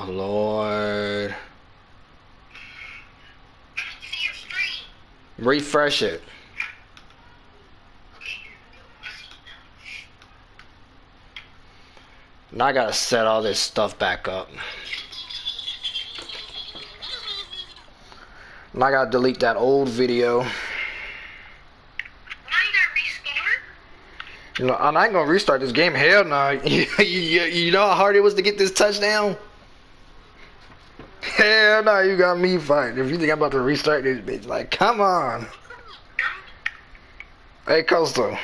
Oh, Lord. Refresh it. Now I gotta set all this stuff back up. Now I gotta delete that old video. You know, I'm not gonna restart this game. Hell no. You know how hard it was to get this touchdown? Hell no, you got me fighting. If you think I'm about to restart this bitch, like, come on. Hey, Coastal.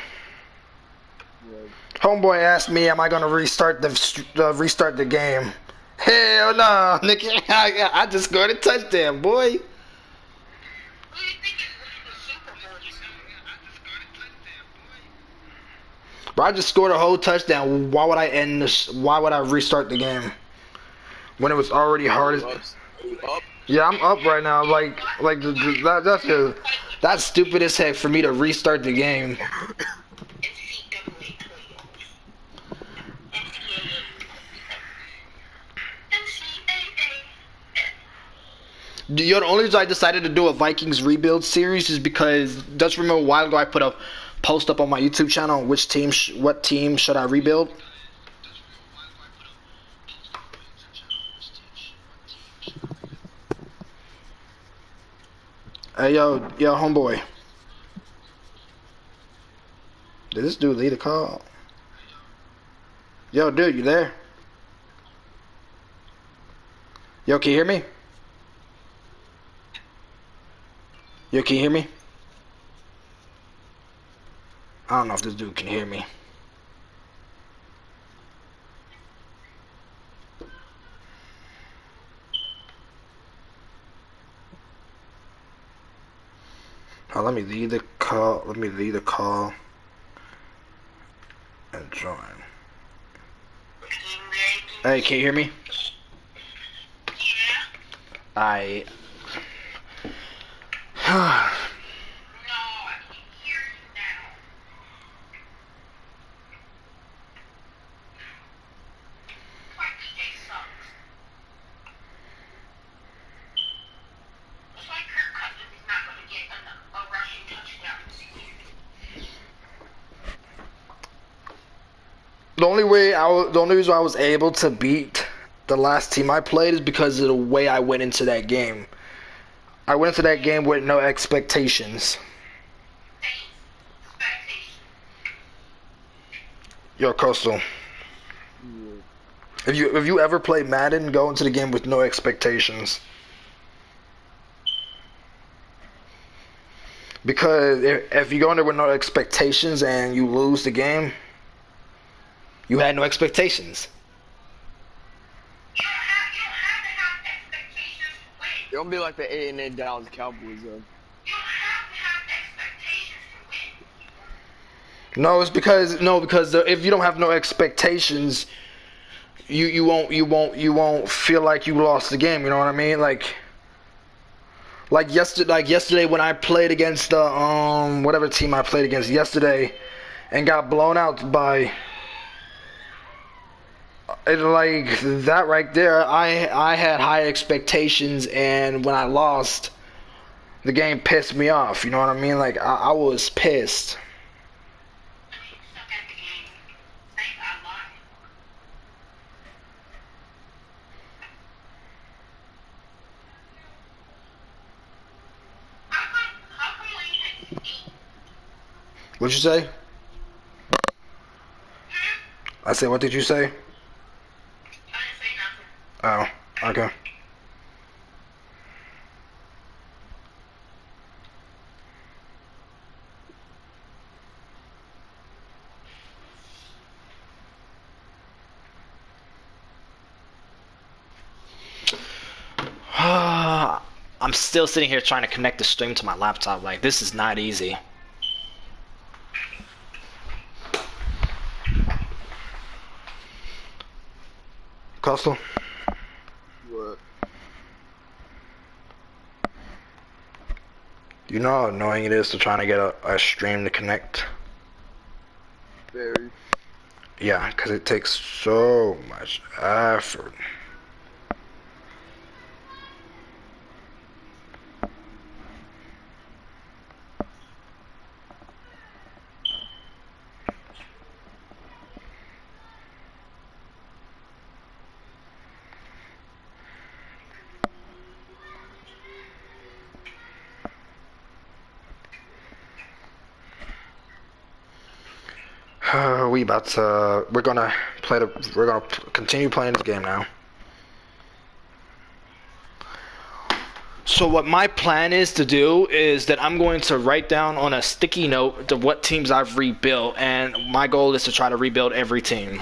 Homeboy asked me, am I gonna restart the game? Hell no, nigga. I just scored a touchdown, boy. Bro, I just scored a whole touchdown. Why would I end this? Why would I restart the game when it was already hard as? Yeah, I'm up right now. That's stupid as heck for me to restart the game. Yo, the only reason I decided to do a Vikings rebuild series is because just remember a while ago I put a post up on my YouTube channel on which team, what team should I rebuild. Hey, yo, homeboy. Did this dude leave a call? Yo, dude, you there? Yo, can you hear me? Yo, can you hear me? I don't know if this dude can hear me. Oh, let me leave the call. Let me leave the call and join. Hey, can you hear me? Yeah. The only reason I was able to beat the last team I played is because of the way I went into that game. I went into that game with no expectations. Yo, Coastal. If you ever play Madden, go into the game with no expectations. Because if you go in there with no expectations and you lose the game, you had no expectations. You don't have to have expectations to win. Don't be like the 8-8 Dallas Cowboys, though. You don't have to have expectations to win. No, it's because if you don't have no expectations, you won't feel like you lost the game. You know what I mean? Like yesterday when I played against the whatever team I played against yesterday, and got blown out by. Like that right there, I had high expectations, and when I lost, the game pissed me off. You know what I mean? Like I was pissed. What'd you say? I said, what did you say? Oh, okay. I'm still sitting here trying to connect the stream to my laptop. Like, this is not easy. Coastal? What? You know how annoying it is to trying to get a stream to connect? Very. Yeah, because it takes so much effort. we about to? We're gonna play the. We're gonna continue playing this game now. So what my plan is to do is that I'm going to write down on a sticky note of what teams I've rebuilt, and my goal is to try to rebuild every team.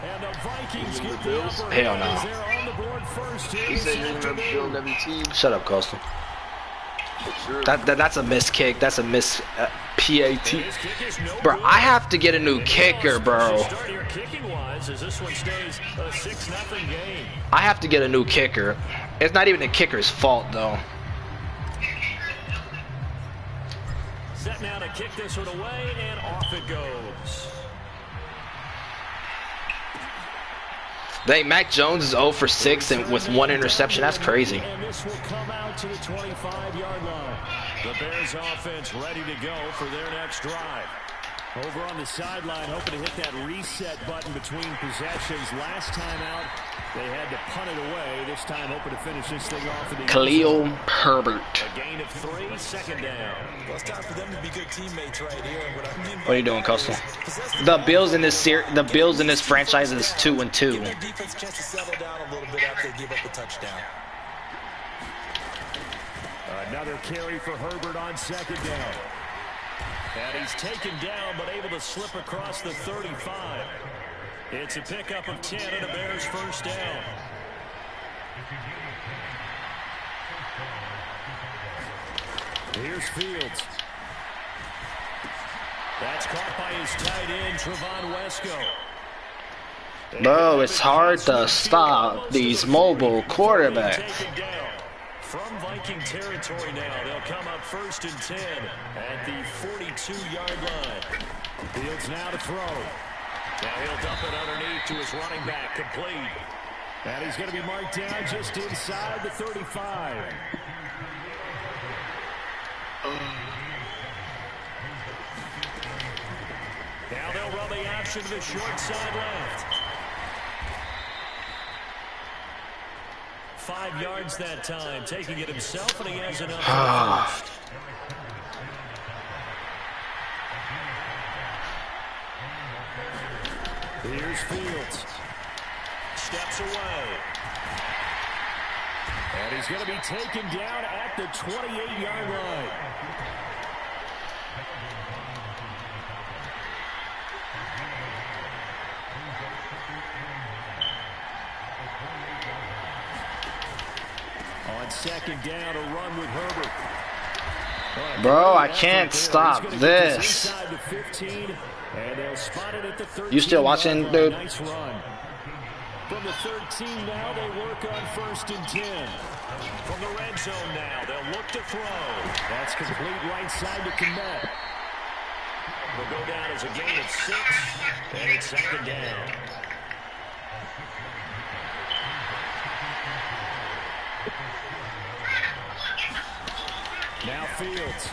And the Vikings get the Bills? upper Hell hand as no. they're on the board first here He this said you're gonna afternoon. build every team. Shut up, Coastal. Sure. That's a miss kick. That's a miss PAT. And his kick is no Bro, good. I have to get a new And kicker, Dallas bro. should start here kicking-wise as this one stays a 6-0 game. I have to get a new kicker. It's not even the kicker's fault, though. Set now to kick this one away, and off it goes. Dang, Mac Jones is 0 for 6 and with 1 interception. That's crazy. And this will come out to the 25-yard line. The Bears offense ready to go for their next drive. Over on the sideline, hoping to hit that reset button between possessions. Last time out, they had to punt it away. This time, hoping to finish this thing off in the Khalil Herbert. A gain of 3, second down. Well, it's time for them to be good teammates right here. And what I mean What are you doing, Coastal? The Bills in this franchise is 2-2. Give their defense a chance to settle down a little bit after they give up a touchdown. Another carry for Herbert on second down. And he's taken down, but able to slip across the 35. It's a pickup of 10 and a Bears first down. Here's Fields. That's caught by his tight end, Trevon Wesco. Bro, it's hard to stop these mobile quarterbacks. Taken down. From Viking territory now, they'll come up first and 10 at the 42-yard line. Fields now to throw. Now he'll dump it underneath to his running back, complete. And he's going to be marked down just inside the 35. Now they'll run the option to the short side left. 5 yards that time, taking it himself, and he has enough for the first. Here's Fields. Steps away. And he's going to be taken down at the 28-yard line. On second down, a run with Herbert. Bro, I can't stop this. You still watching, dude? Nice run. From the 13 now, they work on first and 10. From the red zone now, they'll look to throw. That's complete right side to Kmet. Will go down as a gain of 6, and it's second down. Now Fields.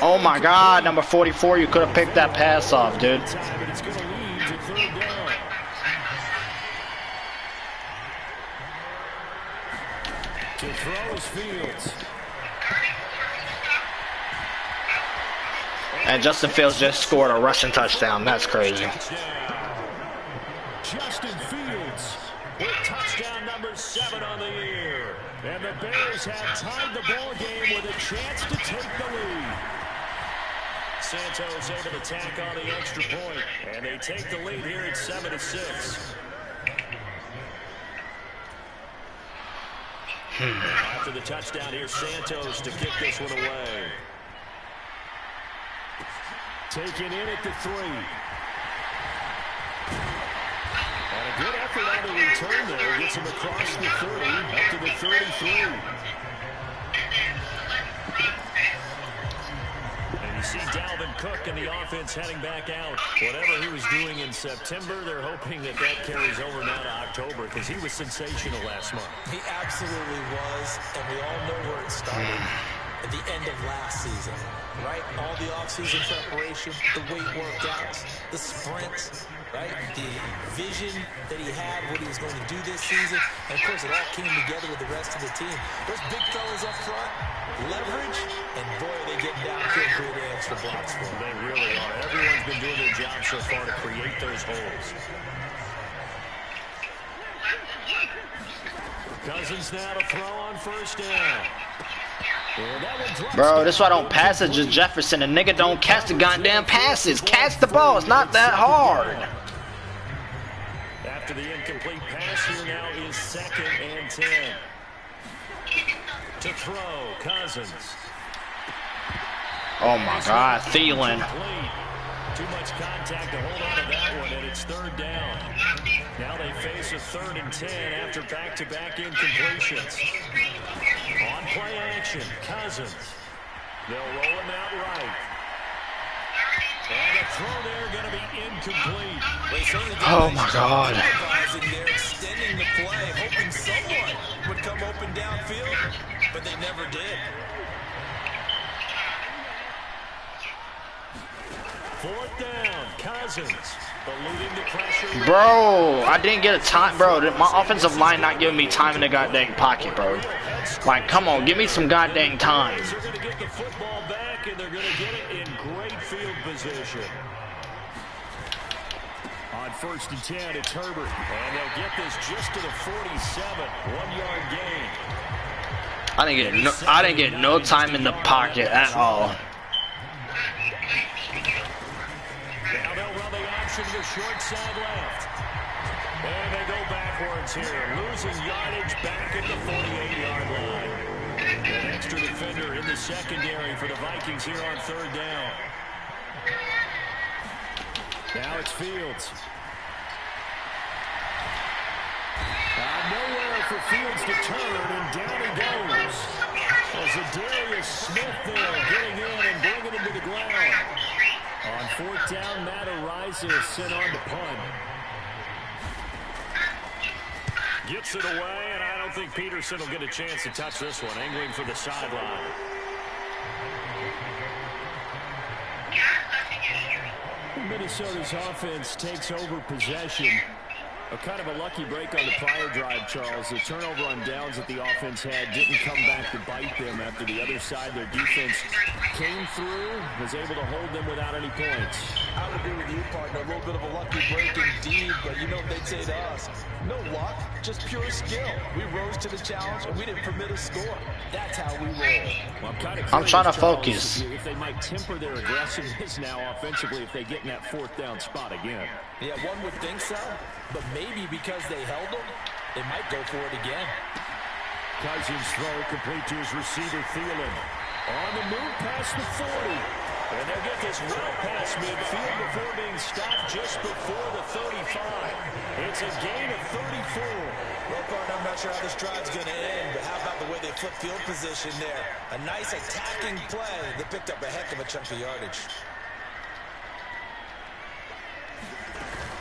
Oh my God, number 44, you could have picked that pass off, dude. It's going to lead to third down. To throw is Fields. And Justin Fields just scored a rushing touchdown. That's crazy. Justin Fields with touchdown number 7 on the year. And the Bears have tied the ball game with a chance to take the lead. Santos able to tack on the extra point, and they take the lead here at 7-6. After the touchdown, here's Santos to kick this one away. Taken in at the 3. And a good effort on the return there. Gets him across the 30, up to the 33. And you see Dalvin Cook and the offense heading back out. Whatever he was doing in September, they're hoping that that carries over now to October because he was sensational last month. He absolutely was, and we all know where it started. At the end of last season, right? All the offseason preparation, the weight workouts, the sprints, right? The vision that he had, what he was going to do this season. And, of course, it all came together with the rest of the team. Those big fellas up front, leverage, and boy, are they getting downfield good extra blocks for them. They really are. Everyone's been doing their job so far to create those holes. Cousins now to throw on first down. Bro, this is why I don't pass it to Jefferson. The nigga don't catch the goddamn passes. Catch the ball. It's not that hard. After the incomplete pass, here now is 2nd and 10. To throw, Cousins. Oh my God, Thielen. Too much contact to hold on to that one, and it's 3rd down. Now they face a 3rd and 10 after back-to-back incompletions. On play action, Cousins. They'll roll him out right. And the throw there going to be incomplete. Oh my God. They're extending the play, hoping someone would come open downfield, but they never did. 4th down, Cousins. Eluding the pressure. Bro, I didn't get a time. Bro, my offensive line not giving me time in the goddamn pocket, bro. Like, come on, give me some goddamn time. They're going to get the football back, and they're going to get it in great field position. On 1st and 10, it's Herbert. And they'll get this just to the 47. 1-yard gain. I didn't get no time in the pocket at all. Now they'll run the option to the short side left. And they go backwards here, losing yardage back at the 48-yard line. An extra defender in the secondary for the Vikings here on 3rd down. Now it's Fields. Nowhere for Fields to turn, and down he goes. As Darius Smith there getting in and bringing him to the ground. On 4th down, Matt Ariza sent on to punt. Gets it away, and I don't think Peterson will get a chance to touch this one. Angling for the sideline. Minnesota's offense takes over possession. A kind of a lucky break on the prior drive, Charles. The turnover on downs that the offense had didn't come back to bite them after the other side. Their defense came through, was able to hold them without any points. I would agree with you, partner. A little bit of a lucky break indeed, but you know what they'd say to us? No luck, just pure skill. We rose to the challenge, and we didn't permit a score. That's how we roll. Well, I'm trying to Charles, focus. If they might temper their aggressiveness now offensively if they get in that 4th down spot again. Yeah, one would think so, but maybe because they held them, they might go for it again. Cousins throw complete to his receiver, Thielen. On the move past the 40. And they'll get this well past midfield before being stopped just before the 35. It's a gain of 34. Well, partner, I'm not sure how this drive's going to end, but how about the way they flip field position there? A nice attacking play that picked up a heck of a chunk of yardage.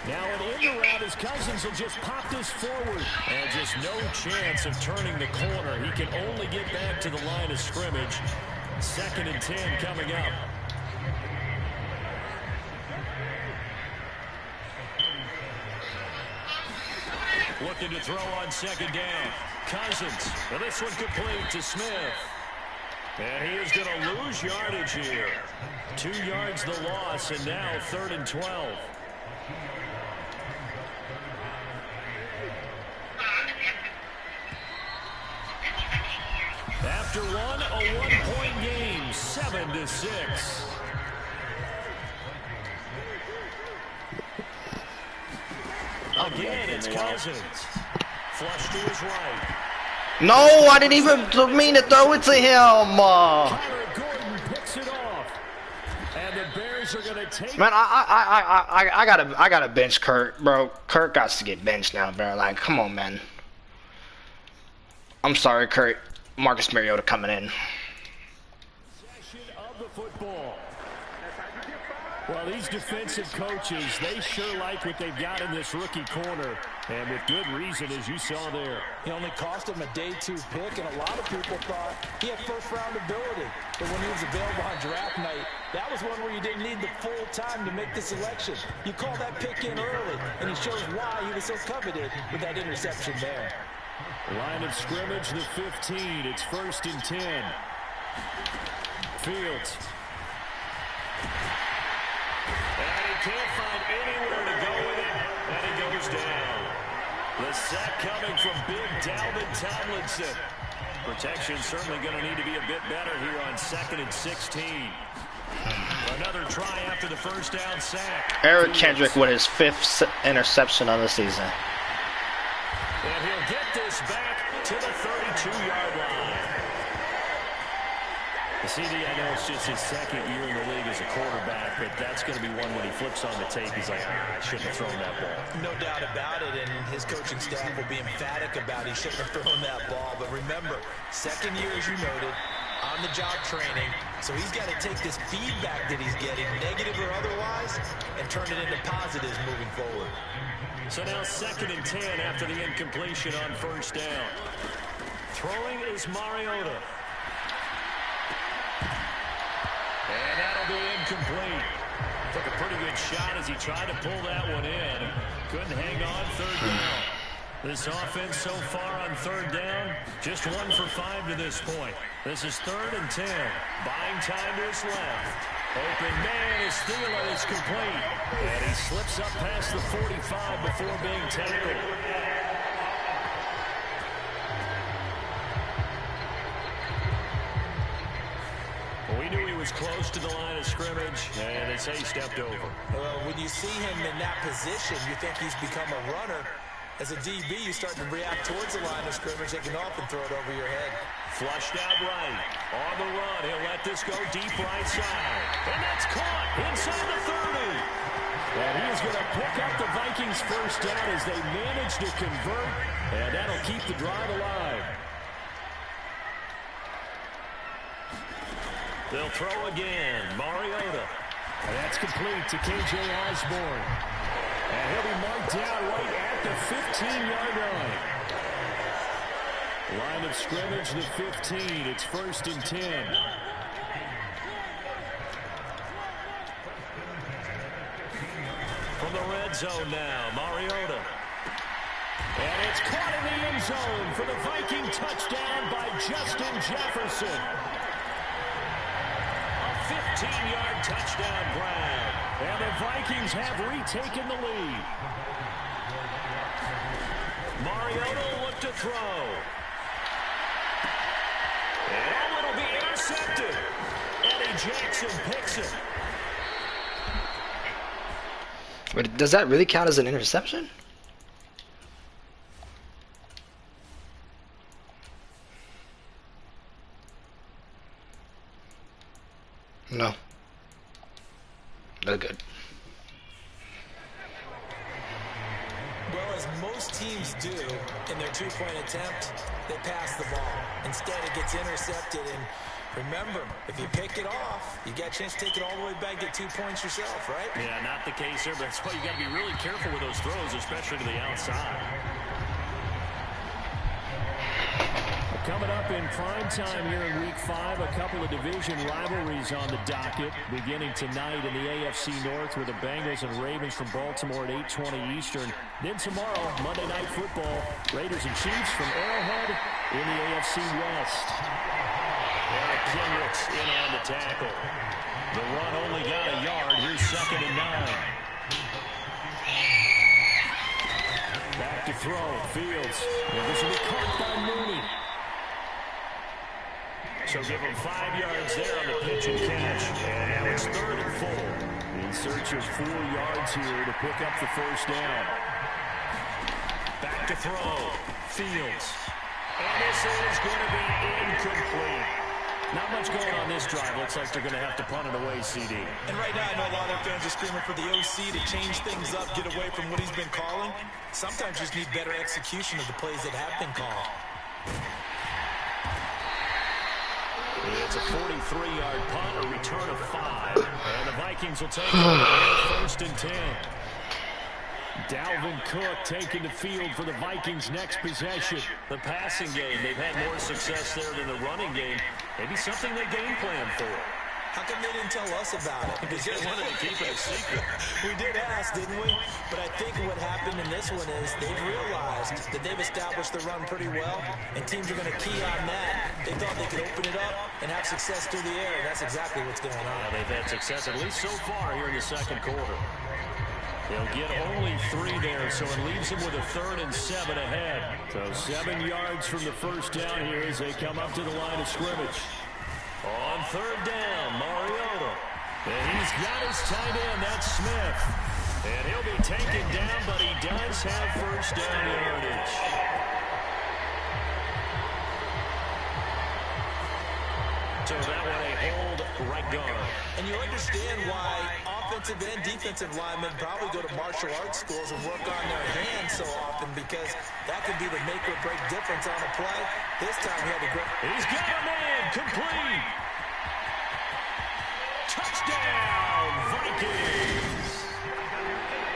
Now an in the route as Cousins will just pop this forward. And just no chance of turning the corner. He can only get back to the line of scrimmage. 2nd and 10 coming up. Looking to throw on 2nd down. Cousins. And this one complete to Smith. And he is going to lose yardage here. 2 yards the loss, and now 3rd and 12. After one, a one-point game, 7-6. Again, it's Cousins. Flush to his right. No, I didn't even mean to throw it to him. Gordon picks it off. And the Bears are going to take. Man, I gotta bench Kurt, bro. Kurt got to get benched now, bro. Like, come on, man. I'm sorry, Kurt. Marcus Mariota coming in. Possession of the football. Well, these defensive coaches, they sure like what they've got in this rookie corner. And with good reason, as you saw there. He only cost him a day 2 pick, and a lot of people thought he had first-round ability. But when he was available on draft night, that was one where you didn't need the full time to make the selection. You call that pick in early, and he shows why he was so coveted with that interception there. Line of scrimmage, the 15. It's 1st and 10. Fields. And he can't find anywhere to go with it, and he goes down. The sack coming from big Dalvin Tomlinson. Protection certainly going to need to be a bit better here on 2nd and 16. Another try after the first down sack. Eric Kendrick with his 5th interception of the season. And he'll get this back to the 32-yard line. The CD, I know it's just his 2nd year in the league as a quarterback, but that's going to be one when he flips on the tape, he's like, I shouldn't have thrown that ball. No doubt about it, and his coaching staff will be emphatic about he shouldn't have thrown that ball. But remember, 2nd year, as you noted, on-the-job training, so he's got to take this feedback that he's getting, negative or otherwise, and turn it into positives moving forward. So now 2nd and 10 after the incompletion on first down. Throwing is Mariota. And that'll be incomplete. Took a pretty good shot as he tried to pull that one in. Couldn't hang on 3rd down. This offense so far on 3rd down, just 1 for 5 to this point. This is 3rd and 10. Buying time to his left. Open man is Thielen is complete. And he slips up past the 45 before being tackled. We knew he was close to the line of scrimmage, and they say he stepped over. Well, when you see him in that position, you think he's become a runner. As a DB, you start to react towards the line of scrimmage, taking off and throw it over your head. Flushed out right. On the run, he'll let this go deep right side. And that's caught inside the 30. And he is going to pick up the Vikings first down as they manage to convert, and that'll keep the drive alive. They'll throw again. Mariota. And that's complete to K.J. Osborne. And he'll be marked down right at the 15-yard line. Line of scrimmage, the 15. It's 1st and 10. From the red zone now, Mariota. And it's caught in the end zone for the Viking touchdown by Justin Jefferson. 15-yard touchdown grab. And the Vikings have retaken the lead. Mariota will look to throw. And it'll be intercepted. Eddie Jackson picks it. But does that really count as an interception? No. They're good. Well, as most teams do in their two-point attempt, they pass the ball. Instead, it gets intercepted. And remember, if you pick it off, you got a chance to take it all the way back, get 2 points yourself, right? Yeah, not the case here, but that's why you got to be really careful with those throws, especially to the outside. Coming up in prime time here in Week 5, a couple of division rivalries on the docket. Beginning tonight in the AFC North with the Bengals and Ravens from Baltimore at 8:20 Eastern. Then tomorrow, Monday Night Football, Raiders and Chiefs from Arrowhead in the AFC West. Eric Kendricks in on the tackle. The run only got a yard. Here's 2nd and 9. Back to throw. Fields. And this will be caught by Mooney. So give him 5 yards there on the pitch and catch. And now it's 3rd and 4. In search of 4 yards here to pick up the first down. Back to throw. Fields. And this is going to be incomplete. Not much going on this drive. Looks like they're going to have to punt it away, CD. And right now, I know a lot of their fans are screaming for the OC to change things up, get away from what he's been calling. Sometimes you just need better execution of the plays that have been called. It's a 43-yard punt, a return of 5. And the Vikings will take it 1st and 10. Dalvin Cook taking the field for the Vikings' next possession. The passing game, they've had more success there than the running game. Maybe something they game plan for. How come they didn't tell us about it? Because they wanted to keep it a secret. We did ask, didn't we? But I think what happened in this one is they've realized that they've established the run pretty well, and teams are going to key on that. They thought they could open it up and have success through the air, and that's exactly what's going on. Yeah, they've had success, at least so far, here in the second quarter. They'll get only 3 there, so it leaves them with a 3rd and 7 ahead. So 7 yards from the first down here as they come up to the line of scrimmage. On 3rd down, Mariota. And he's got his tight end, that's Smith. And he'll be taken down, but he does have first down yardage. So that one a hold right guard. And you understand why offensive and defensive linemen probably go to martial arts schools and work on their hands so often, because that could be the make or break difference on a play. This time he had to grab. He's got a man, complete. Touchdown, Vikings.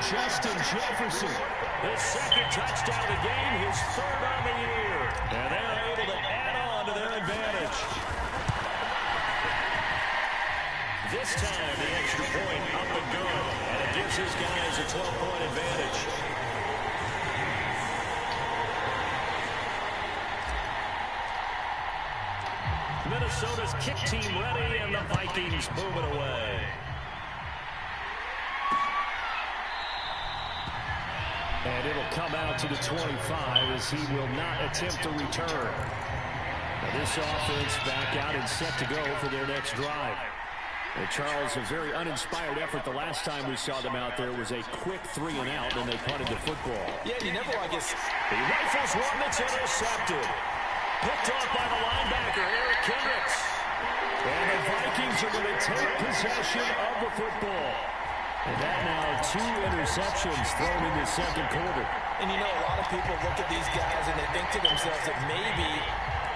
Justin Jefferson, his 2nd touchdown of the game, his 3rd on the year. And they're able to add on to their advantage. This time, the extra point up and good. And it gives his guys a 12-point advantage. Minnesota's kick team ready, and the Vikings move it away. And it'll come out to the 25 as he will not attempt to return. Now this offense back out and set to go for their next drive. And Charles, a very uninspired effort the last time we saw them out there was a quick 3 and out, and they punted the football. Yeah, you never like it. He rifles one that's intercepted. Picked off by the linebacker, Eric Kendricks. And the Vikings are going to take possession of the football. And that now 2 interceptions thrown in the second quarter. And you know, a lot of people look at these guys and they think to themselves that maybe,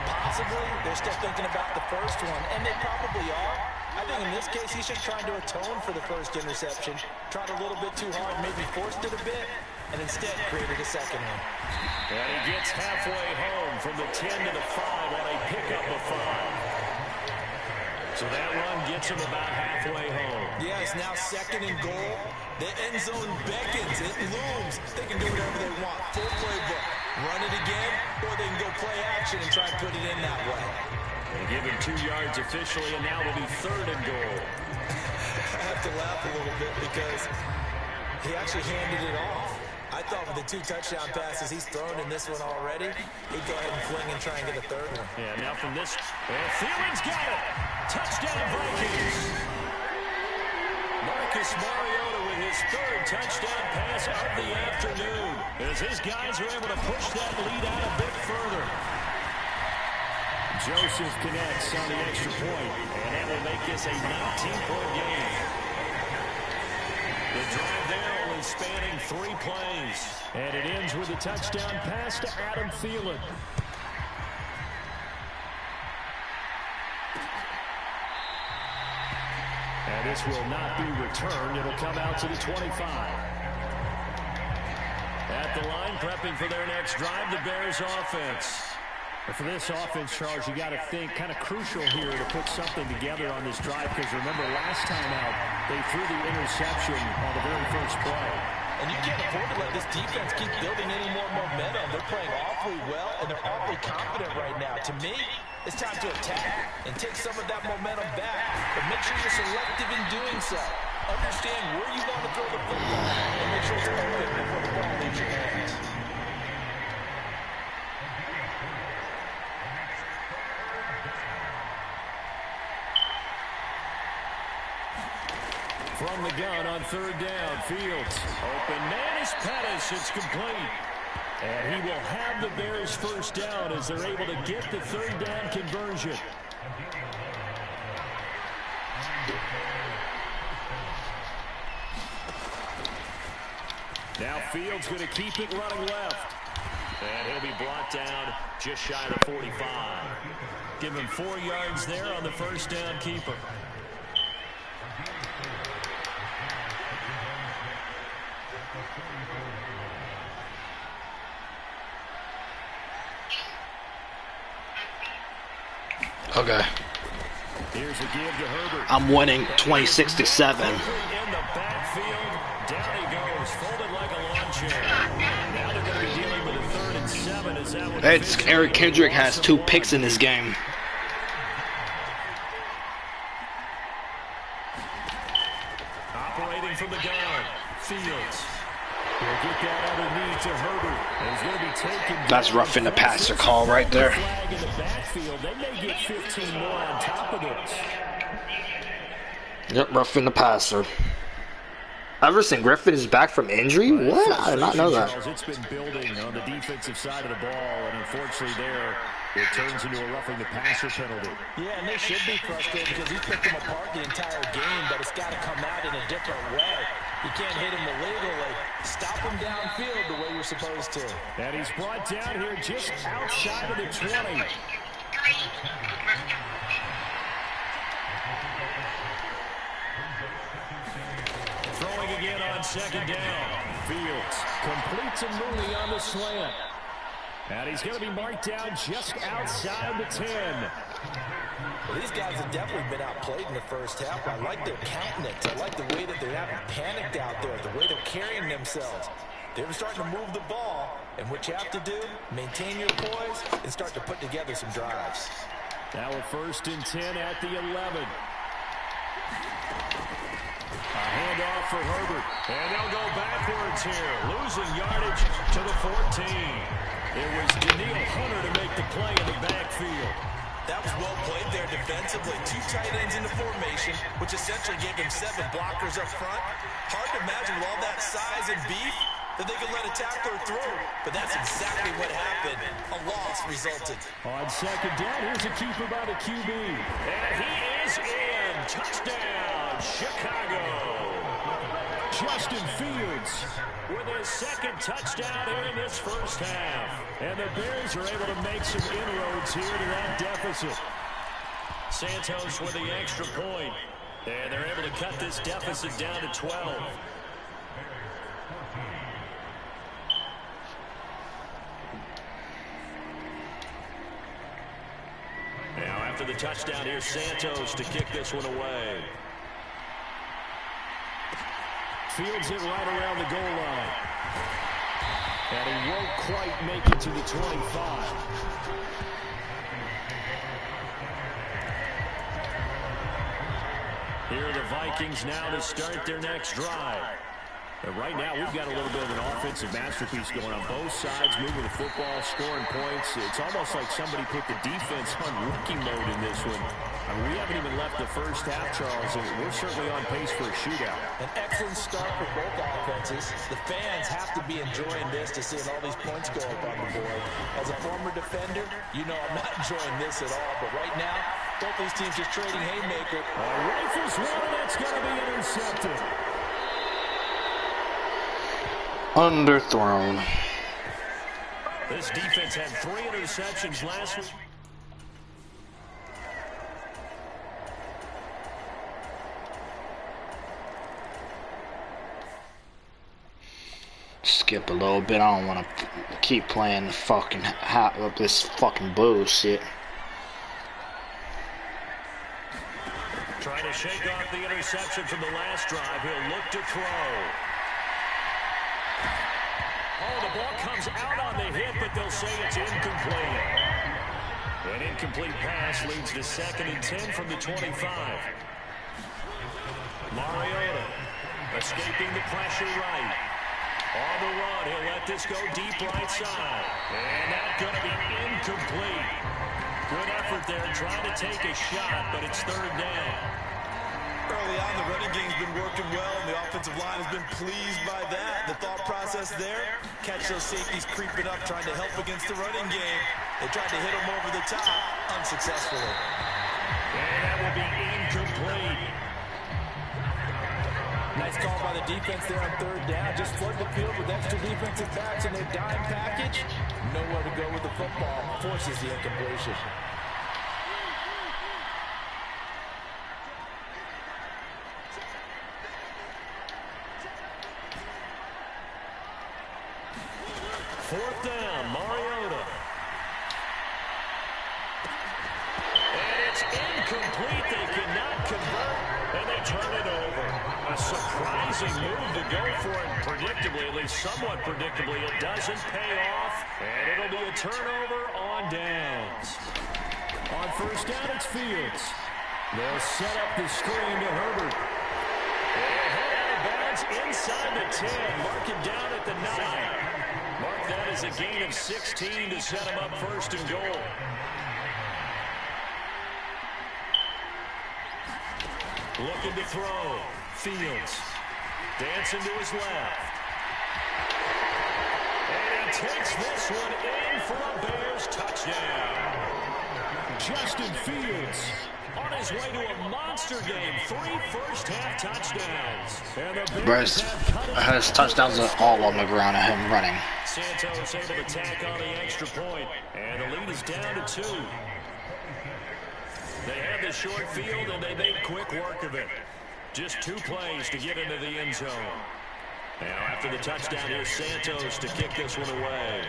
possibly, they're still thinking about the first one. And they probably are. I think in this case, he's just trying to atone for the first interception. Tried a little bit too hard, maybe forced it a bit, and instead created a second one. And he gets halfway home from the 10 to the 5 on a pickup of 5. So that run gets him about halfway home. Yeah, it's now 2nd and goal. The end zone beckons. It looms. They can do whatever they want. Full playbook. Run it again, or they can go play action and try and put it in that way. They give him 2 yards officially, and now it'll be 3rd and goal. I have to laugh a little bit because he actually handed it off. I thought with the 2 touchdown passes he's thrown in this one already, he'd go ahead and fling and try and get a 3rd one. Yeah, now from this, and Thielens got it. Touchdown, Vikings. Marcus Mariota with his 3rd touchdown pass of the afternoon, as his guys are able to push that lead out a bit further. Joseph connects on the extra point, and that will make this a 19-point game. The drive there only spanning 3 plays, and it ends with a touchdown pass to Adam Thielen. And this will not be returned. It'll come out to the 25. At the line, prepping for their next drive, the Bears offense. For this offense, Charles, you got to think kind of crucial here to put something together on this drive, because remember last time out they threw the interception on the very first play. And you can't afford to let this defense keep building any more momentum. They're playing awfully well, and they're awfully confident right now. To me, it's time to attack and take some of that momentum back. But make sure you're selective in doing so. Understand where you want to throw the football and make sure it's open before the ball leaves your hands. From the gun on 3rd down, Fields. Open man is Pettis. It's complete. And he will have the Bears first down as they're able to get the 3rd down conversion. Now Fields going to keep it running left. And he'll be brought down just shy of the 45. Give him 4 yards there on the first down keeper. Okay. Here's a give to Herbert. I'm winning 26-7. In the backfield, down he goes, folded like a lawn chair. Now they're going to be dealing with a 3rd and 7. As that one It's Eric Kendrick has 2 picks in this game. Operating from the gun, Fields. He'll get that underneath to Herbert. And he's going to be taken. That's roughing the passer call right there. Flag in the backfield. They may get 15 more on top of this. Yep, roughing the passer. Everson Griffin is back from injury? What? I did not know that. It's been building on the defensive side of the ball, and unfortunately there, it turns into a roughing the passer penalty. Yeah, and they should be frustrated because he picked them apart the entire game, but it's got to come out in a different way. You can't hit him illegally. Stop him downfield the way you're supposed to. And he's brought down here just outside of the 20. Throwing again on 2nd down. Fields completes a Mooney on the slant. And he's going to be marked down just outside the 10. Well, these guys have definitely been outplayed in the first half. I like their countenance. I like the way that they haven't panicked out there, the way they're carrying themselves. They're starting to move the ball, and what you have to do, maintain your poise and start to put together some drives. Now a 1st and 10 at the 11. A handoff for Herbert, and they'll go backwards here, losing yardage to the 14. It was Daniil Hunter to make the play in the backfield. That was well played there defensively. 2 tight ends in the formation, which essentially gave him 7 blockers up front. Hard to imagine with all that size and beef that they could let a tackler through, but that's exactly what happened. A loss resulted. On 2nd down, here's a keeper by the QB. And he is in. Touchdown, Chicago. Justin Fields with his 2nd touchdown here in this first half. And the Bears are able to make some inroads here to that deficit. Santos with the extra point. And they're able to cut this deficit down to 12. Now after the touchdown, here's Santos to kick this one away. Fields it right around the goal line. And he won't quite make it to the 25. Here are the Vikings now to start their next drive. And right now, we've got a little bit of an offensive masterpiece going on both sides, moving the football, scoring points. It's almost like somebody put the defense on rookie mode in this one. I mean, we haven't even left the first half, Charles, and we're certainly on pace for a shootout. An excellent start for both offenses. The fans have to be enjoying this to seeing all these points go up on the board. As a former defender, you know I'm not enjoying this at all, but right now, both these teams just trading haymaker. Rifles one, and that's going to be intercepted. Underthrown. This defense had 3 interceptions last week. Skip a little bit. I don't want to keep playing the fucking this fucking bullshit. Trying to shake off the interception from the last drive. He'll look to throw. Oh, the ball comes out on the hit, but they'll say it's incomplete. An incomplete pass leads to 2nd and 10 from the 25. Mariota escaping the pressure right. On the run, he'll let this go deep right side. And that's going to be incomplete. Good effort there trying to take a shot, but it's 3rd down. Early on, the running game's been working well, and the offensive line has been pleased by that. The thought process there, catch those safeties creeping up, trying to help against the running game. They tried to hit them over the top, unsuccessfully. And that will be incomplete. Nice call by the defense there on 3rd down. Just flood the field with extra defensive backs in their dime package. Nowhere to go with the football. Forces the incompletion. Fourth down, Mariota. And it's incomplete. They cannot convert, and they turn it over. A surprising move to go for it. Predictably, at least somewhat predictably, it doesn't pay off, and it'll be a turnover on downs. On first down, it's Fields. They'll set up the screen to Herbert. And head out of bounds inside the 10. Mark him down at the 9. Mark that as a gain of 16 to set him up first and goal. Looking to throw. Fields. Dancing to his left. And he takes this one in for a Bears touchdown. Justin Fields on his way to a monster game. 3 first-half touchdowns. And the Bears has touchdowns all on the ground of him running. Santos able to tack on the extra point. And the lead is down to 2. They have the short field, and they make quick work of it. Just 2 plays to get into the end zone. Now, after the touchdown, here's Santos to kick this one away.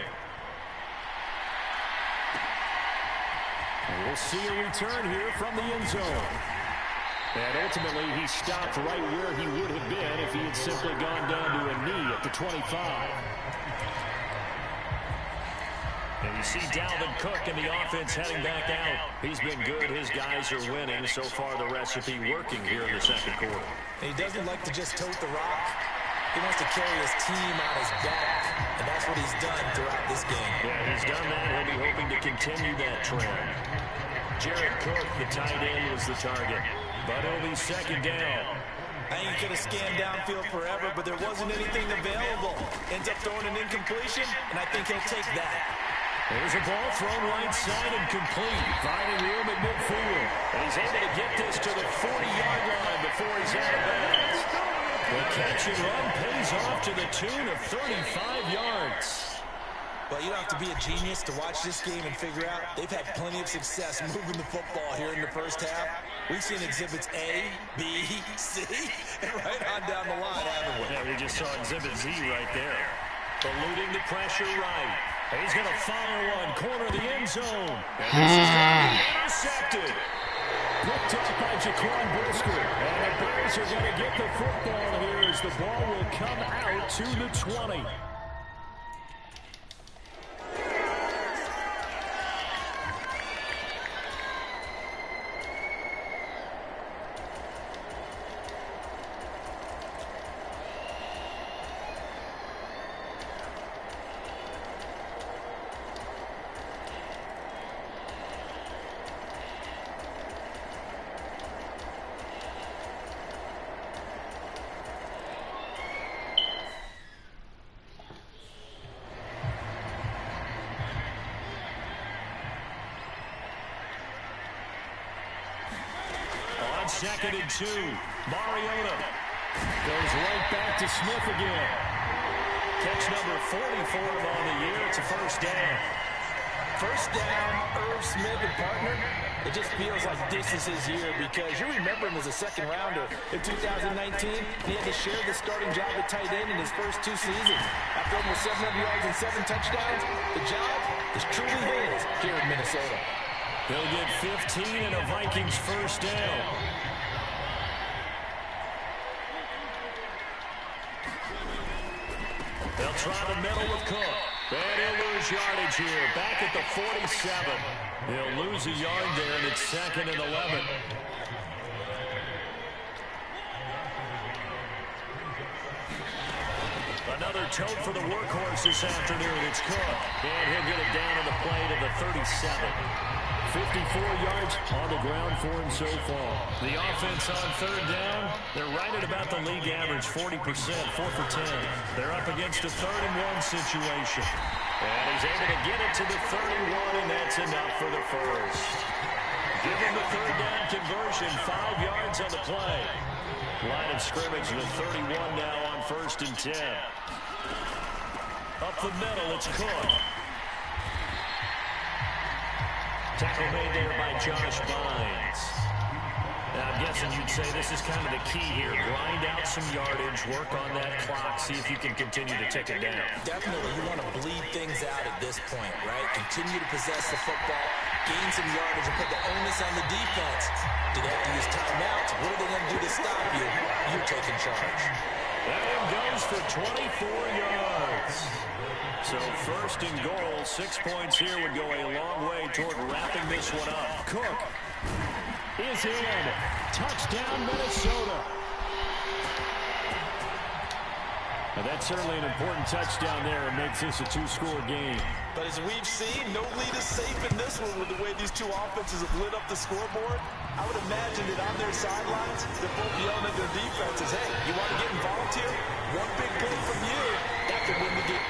We'll see a return here from the end zone. And ultimately, he stopped right where he would have been if he had simply gone down to a knee at the 25. And you see Dalvin Cook in the offense heading back out. He's been good. His guys are winning. So far, the recipe working here in the second quarter. And he doesn't like to just tote the rock. He wants to carry his team on his back. And that's what he's done throughout this game. Yeah, he's done that. He'll be hoping to continue that trend. Jared Cook, the tight end, was the target. But it'll be second down. I think he could have scanned downfield forever, but there wasn't anything available. Ends up throwing an incompletion, and I think he'll take that. There's a ball thrown right side and complete. Finding room at midfield. And he's able to get this to the 40-yard line before he's out of bounds. The catch and run pays off to the tune of 35 yards. Well, you don't have to be a genius to watch this game and figure out they've had plenty of success moving the football here in the first half. We've seen exhibits A, B, C, and right on down the line, haven't we? Yeah, we just saw exhibit Z right there. Eluding the pressure right. He's going to fire one, corner of the end zone. And this is going to be intercepted. Picked up by Jaquan Brisker. And the Bears are going to get the football here as the ball will come out to the 20. Second and 2. Mariota goes right back to Smith again. Catch number 40 for him on the year. It's a first down. First down, Irv Smith and partner. It just feels like this is his year because you remember him as a second rounder in 2019. He had to share the starting job at tight end in his first 2 seasons. After almost 700 yards and 7 touchdowns, the job is truly his here in Minnesota. He'll get 15 and a Vikings first down. They'll try the middle with Cook. And he'll lose yardage here. Back at the 47. He'll lose a yard there, and it's second and 11. Another tote for the workhorse this afternoon. It's Cook. And he'll get it down on the play to the 37. 54 yards on the ground for him so far. The offense on third down, they're right at about the league average, 40%, 4 for 10. They're up against a 3rd-and-1 situation. And he's able to get it to the 31, and that's enough for the first. Give him the 3rd down conversion, 5 yards on the play. Line of scrimmage, the 31 now on 1st and 10. Up the middle, it's Cook. Tackle made there by Josh Bynes. Now, I'm guessing you'd say this is kind of the key here. Grind out some yardage, work on that clock, see if you can continue to tick it down. Definitely, you want to bleed things out at this point, right? Continue to possess the football, gain some yardage and put the onus on the defense. Do they have to use timeouts? What are they going to do to stop you? You're taking charge. That one goes for 24 yards. So first and goal, 6 points here would go a long way toward wrapping this one up. Cook is in. Touchdown, Minnesota. Now that's certainly an important touchdown there. It makes this a two-score game. But as we've seen, no lead is safe in this one with the way these two offenses have lit up the scoreboard. I would imagine that on their sidelines, they're both yelling at their defenses, hey, you want to get involved here? One big play from you, that could win the game.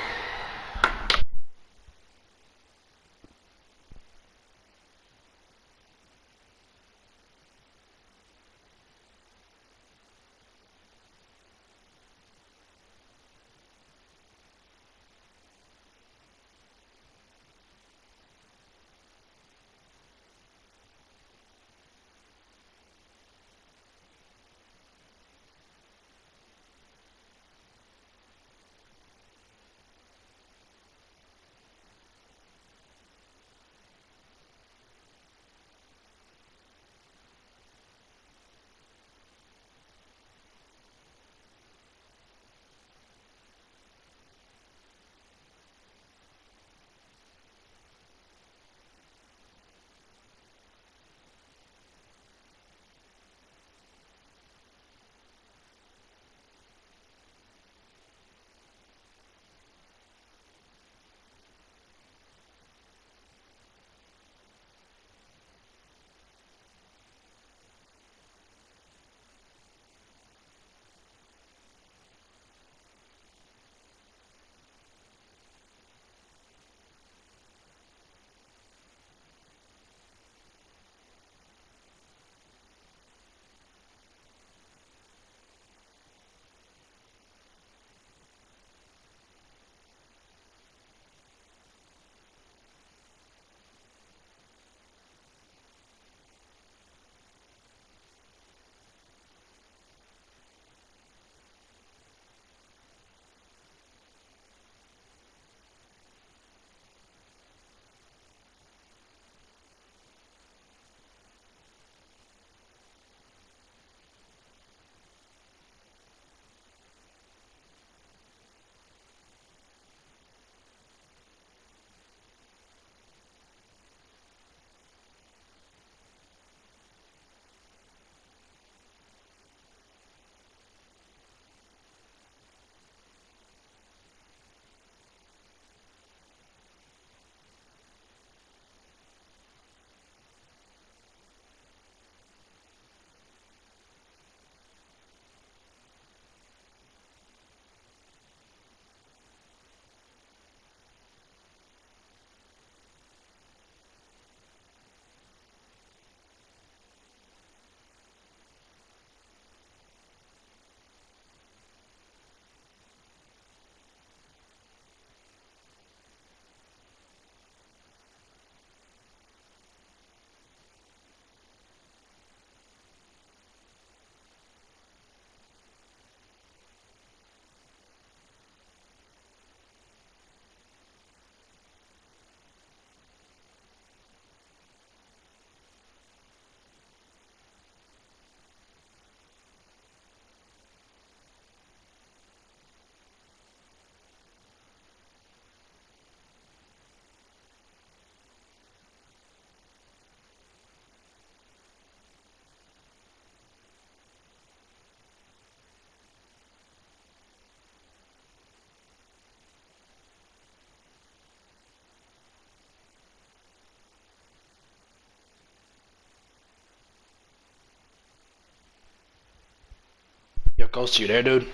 Yo, Ghost, you there, dude?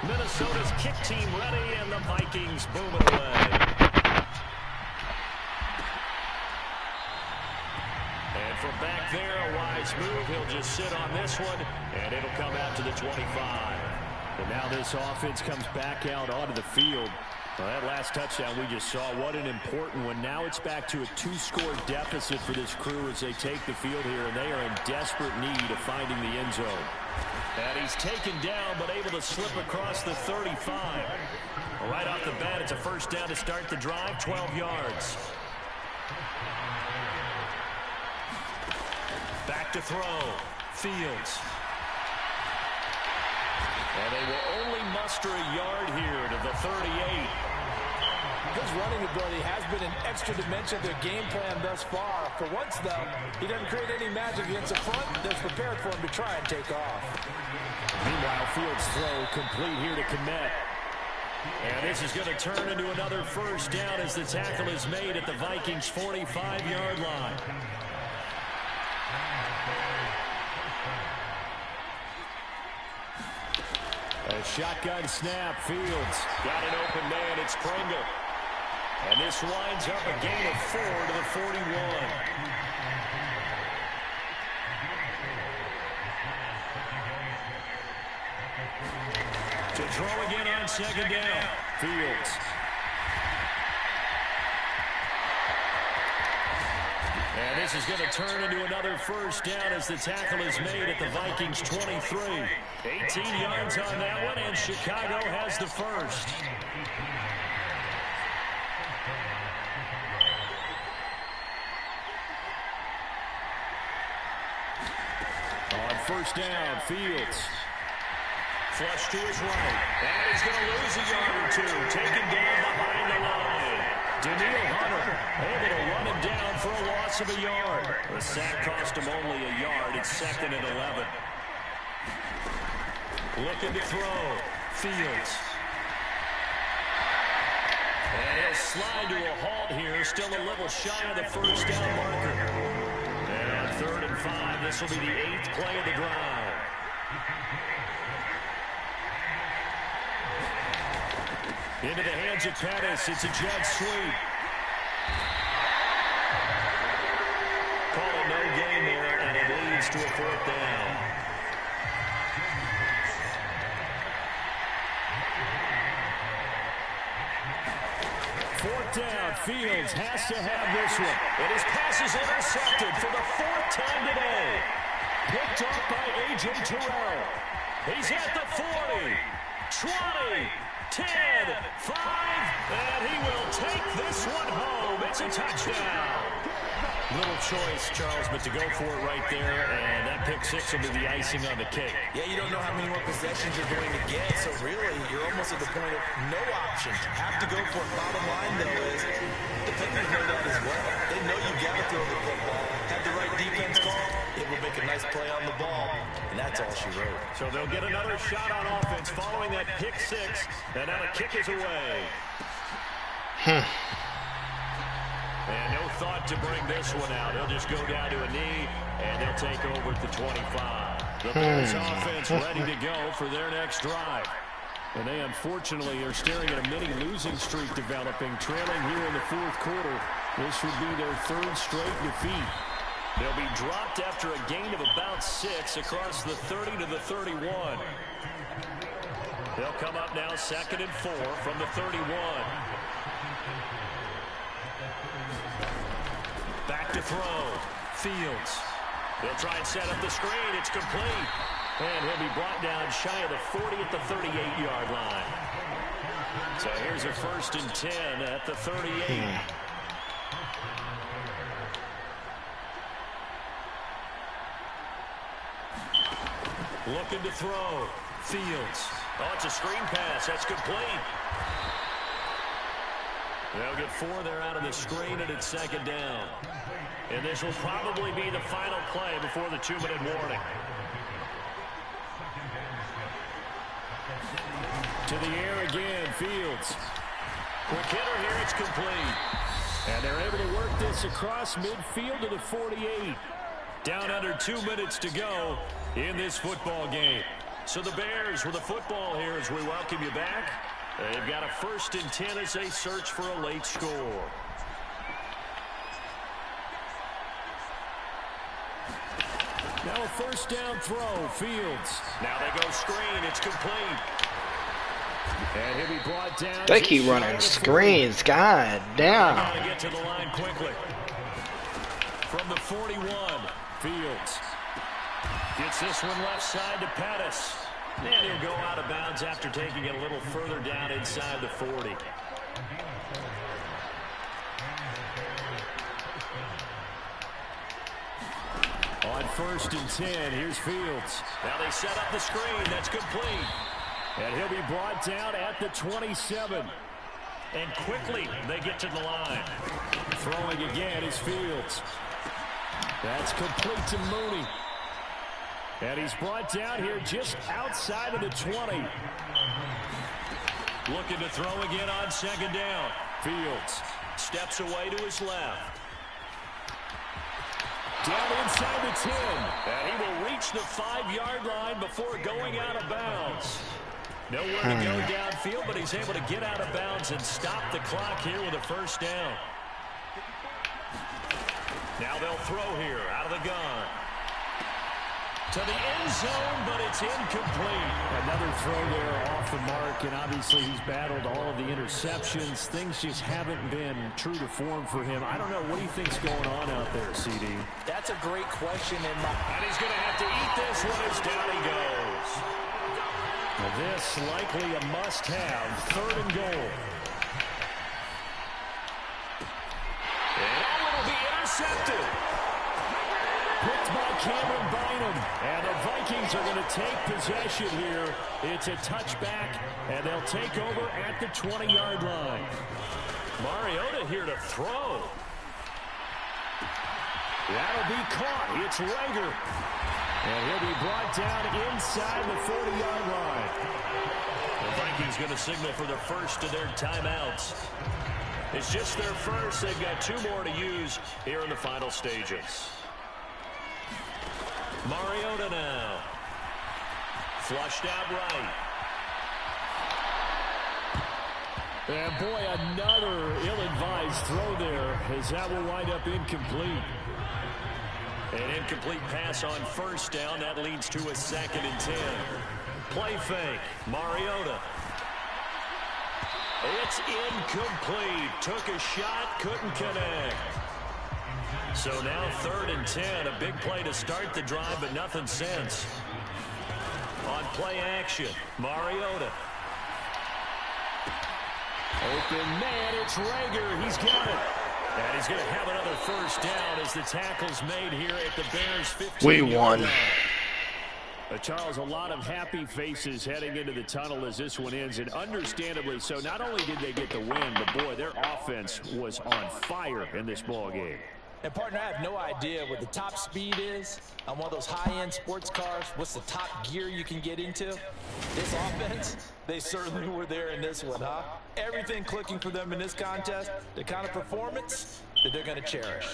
Minnesota's kick team ready, and the Vikings boom it away. And from back there, a wise move. He'll just sit on this one, and it'll come out to the 25. And now this offense comes back out onto the field. Well, that last touchdown we just saw, what an important one. Now it's back to a 2-score deficit for this crew as they take the field here, and they are in desperate need of finding the end zone. And he's taken down, but able to slip across the 35. Well, right off the bat, it's a first down to start the drive, 12 yards. Back to throw. Fields. And they will only muster a yard here to the 38. His running ability has been an extra dimension to their game plan thus far. For once, though, he doesn't create any magic against the front that's prepared for him to try and take off. Meanwhile, Fields' throw complete here to Kmet. And this is going to turn into another first down as the tackle is made at the Vikings' 45-yard line. A shotgun snap. Fields got an open man. It's Pringle. And this winds up a gain of 4 to the 41. To throw again on second down. Fields. And this is going to turn into another first down as the tackle is made at the Vikings' 23. 18 yards on that one, and Chicago has the first. On first down, Fields. Flush to his right. And he's going to lose a yard or two. Taken down behind the line. Daniil Hunter able to run him down for a loss of a yard. The sack cost him only a yard. It's 2nd and 11. Looking to throw. Fields. And he'll slide to a halt here. Still a little shy of the first down marker. And on 3rd and 5, this will be the 8th play of the drive. Into the hands of Pettis. It's a jet sweep. Call it no gain there, and it leads to a 4th down. Fourth down. Fields has to have this one. And his pass is intercepted for the 4th time today. Picked up by A.J. Terrell. He's at the 40, 20, 10, 5, and he will take this one home. It's a touchdown. Little choice, Charles, but to go for it right there, and that pick 6 will be the icing on the cake. Yeah, you don't know how many more possessions you're going to get, so really, you're almost at the point of no option. Have to go for it. Bottom line, though, is the Packers know that as well. They know you've got to throw the football. Have the right defense call, it will make a nice play on the ball, and that's all she wrote. So they'll get another shot on offense following that pick 6, and now the kick is away. And no thought to bring this one out. He'll just go down to a knee, and they'll take over at the 25. The Bears offense ready to go for their next drive. And they unfortunately are staring at a mini losing streak developing, trailing here in the 4th quarter. This would be their 3rd straight defeat. They'll be dropped after a gain of about 6 across the 30 to the 31. They'll come up now 2nd and 4 from the 31. Back to throw. Fields. He'll try and set up the screen. It's complete. And he'll be brought down shy of the 40 at the 38-yard line. So here's a 1st and 10 at the 38. Looking to throw. Fields. Oh, it's a screen pass. That's complete. They'll get 4 there out of the screen, and it's 2nd down. And this will probably be the final play before the 2-minute warning. To the air again, Fields. Quick hitter here, it's complete. And they're able to work this across midfield to the 48. Down under 2 minutes to go in this football game. So the Bears with the football here as we welcome you back. They've got a 1st and 10 as they search for a late score. Now a 1st down throw. Fields. Now they go screen. It's complete. And he'll be brought down. They keep running screens. God damn. Gotta get to the line quickly. From the 41, Fields gets this one left side to Pettis. And he'll go out of bounds after taking it a little further down inside the 40. On 1st and 10, here's Fields. Now they set up the screen. That's complete. And he'll be brought down at the 27. And quickly they get to the line. Throwing again is Fields. That's complete to Mooney. And he's brought down here just outside of the 20. Looking to throw again on 2nd down. Fields steps away to his left. Down inside the 10. And he will reach the 5-yard line before going out of bounds. Nowhere to go downfield, but he's able to get out of bounds and stop the clock here with a 1st down. Now they'll throw here out of the gun. To the end zone, but it's incomplete. Another throw there off the mark, and obviously he's battled all of the interceptions. Things just haven't been true to form for him. I don't know. What do you think's going on out there, CD? That's a great question. And he's going to have to eat this one as down he goes. Well, this likely a must-have. 3rd and goal. And it'll be intercepted. Picked by Cameron Bynum. And the Vikings are going to take possession here. It's a touchback, and they'll take over at the 20-yard line. Mariota here to throw. That'll be caught. It's Rager. And he'll be brought down inside the 40-yard line. The Vikings going to signal for the first of their timeouts. It's just their first. They've got 2 more to use here in the final stages. Mariota now. Flushed out right. And boy, another ill-advised throw there, as that will wind up incomplete. An incomplete pass on 1st down. That leads to a 2nd and 10. Play fake. Mariota. It's incomplete. Took a shot, couldn't connect. So now 3rd and 10. A big play to start the drive, but nothing since. On play action, Mariota. Open man, it's Rager. He's got it. And he's going to have another 1st down as the tackle's made here at the Bears' 15. We won. Charles, a lot of happy faces heading into the tunnel as this one ends, and understandably so. Not only did they get the win, but boy, their offense was on fire in this ball game. And partner, I have no idea what the top speed is on one of those high-end sports cars. What's the top gear you can get into? This offense, they certainly were there in this one, huh? Everything clicking for them in this contest, the kind of performance that they're going to cherish.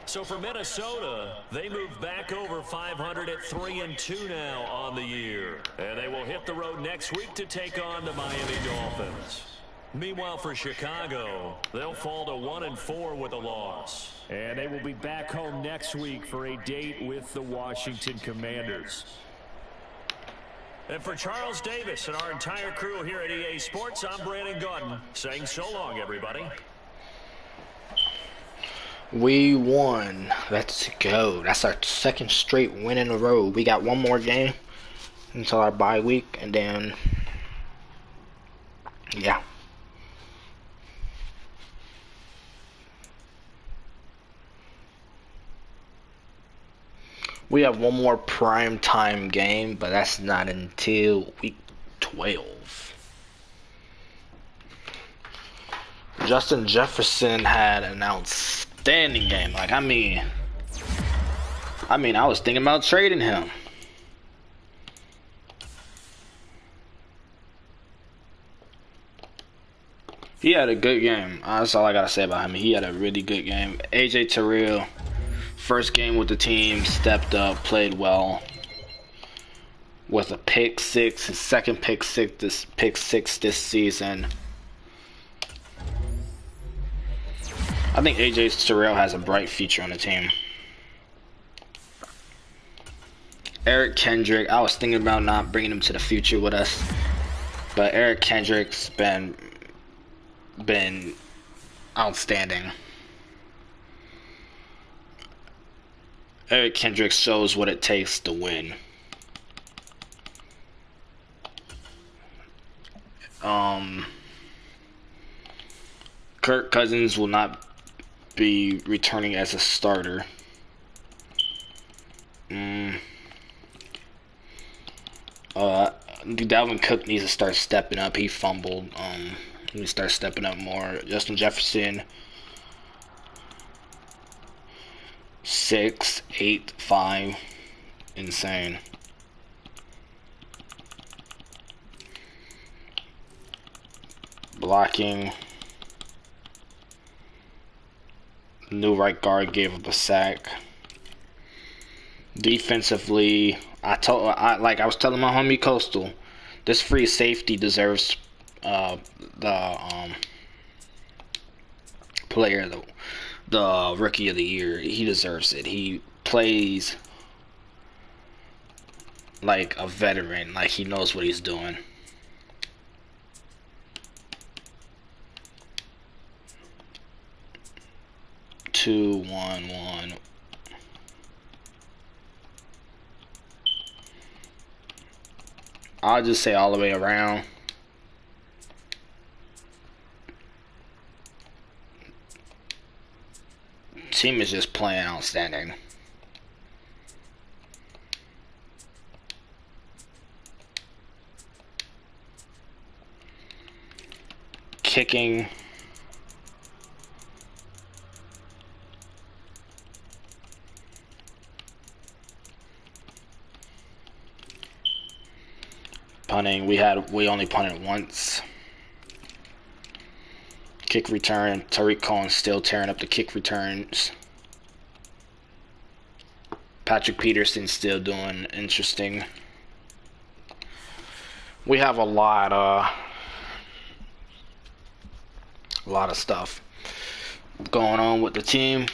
So for Minnesota, they move back over 500 at 3-2 now on the year. And they will hit the road next week to take on the Miami Dolphins. Meanwhile, for Chicago, they'll fall to 1-4 with a loss. And they will be back home next week for a date with the Washington Commanders. And for Charles Davis and our entire crew here at EA Sports, I'm Brandon Gordon saying so long, everybody. We won. Let's go. That's our 2nd straight win in a row. We got 1 more game until our bye week, and then, yeah. We have 1 more prime time game, but that's not until week 12. Justin Jefferson had an outstanding game. Like, I mean, I was thinking about trading him. He had a good game. That's all I gotta say about him. He had a really good game. AJ Terrell, first game with the team, stepped up, played well. With a pick 6, his 2nd pick 6 this season. I think AJ Terrell has a bright future on the team. Eric Kendrick. I was thinking about not bringing him to the future with us, but Eric Kendrick's been outstanding. Eric Kendrick shows what it takes to win. Kirk Cousins will not be returning as a starter. Dalvin Cook needs to start stepping up. He fumbled. He needs to start stepping up more. Justin Jefferson, 6, 8, 5, insane. Blocking. New right guard gave up a sack. Defensively, I was telling my homie Coastal, this free safety deserves the player, the rookie of the year. He deserves it. He plays like a veteran, like he knows what he's doing. Two, one. I'll just say all the way around. Team is just playing outstanding. Kicking. Punting, we only punted once. Kick return, Tariq Cohen still tearing up the kick returns. Patrick Peterson still doing interesting. We have a lot of stuff going on with the team.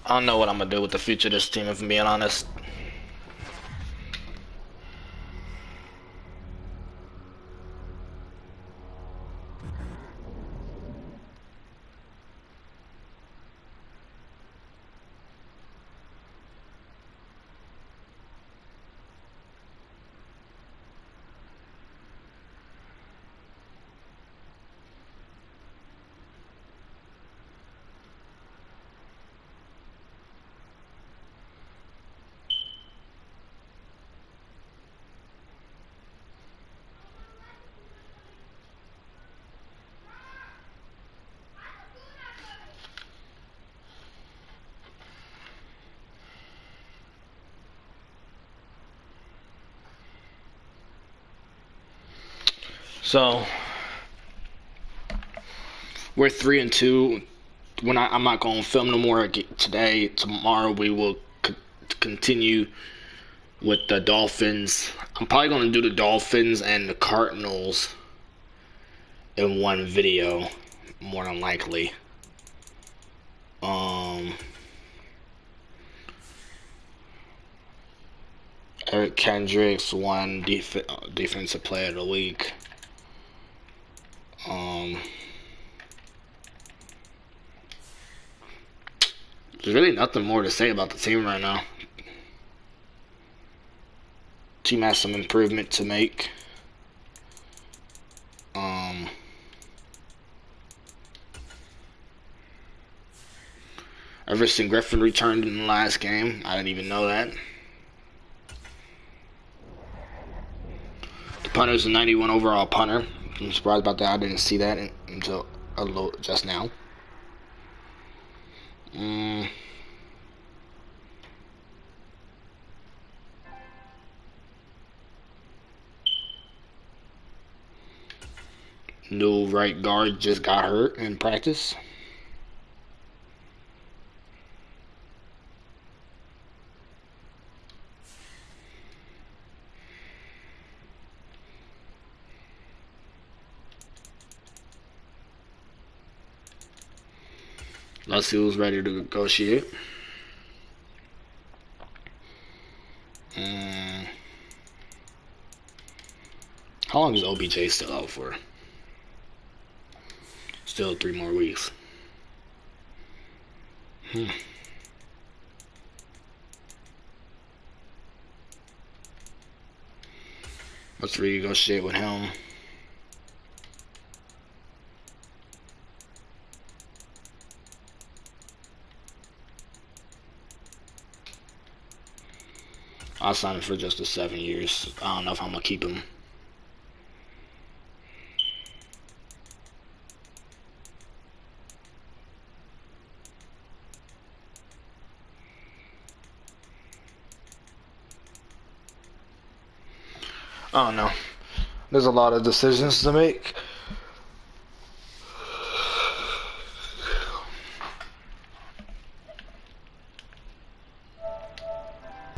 I don't know what I'm gonna do with the future of this team, if I'm being honest. So we're 3-2. I'm not going to film no more today. Tomorrow we will continue with the Dolphins. I'm probably going to do the Dolphins and the Cardinals in one video, more than likely. Eric Kendricks won defensive player of the week. There's really nothing more to say about the team right now. Team has some improvement to make. Everson Griffin returned in the last game. I didn't even know that. The punter's a 91 overall punter. I'm surprised about that. I didn't see that until just now. New right guard just got hurt in practice. Let's see who's ready to negotiate. How long is OBJ still out for? Still 3 more weeks. Let's renegotiate with him. I'll sign him for just the 7 years. I don't know if I'm gonna keep him. I don't know. There's a lot of decisions to make.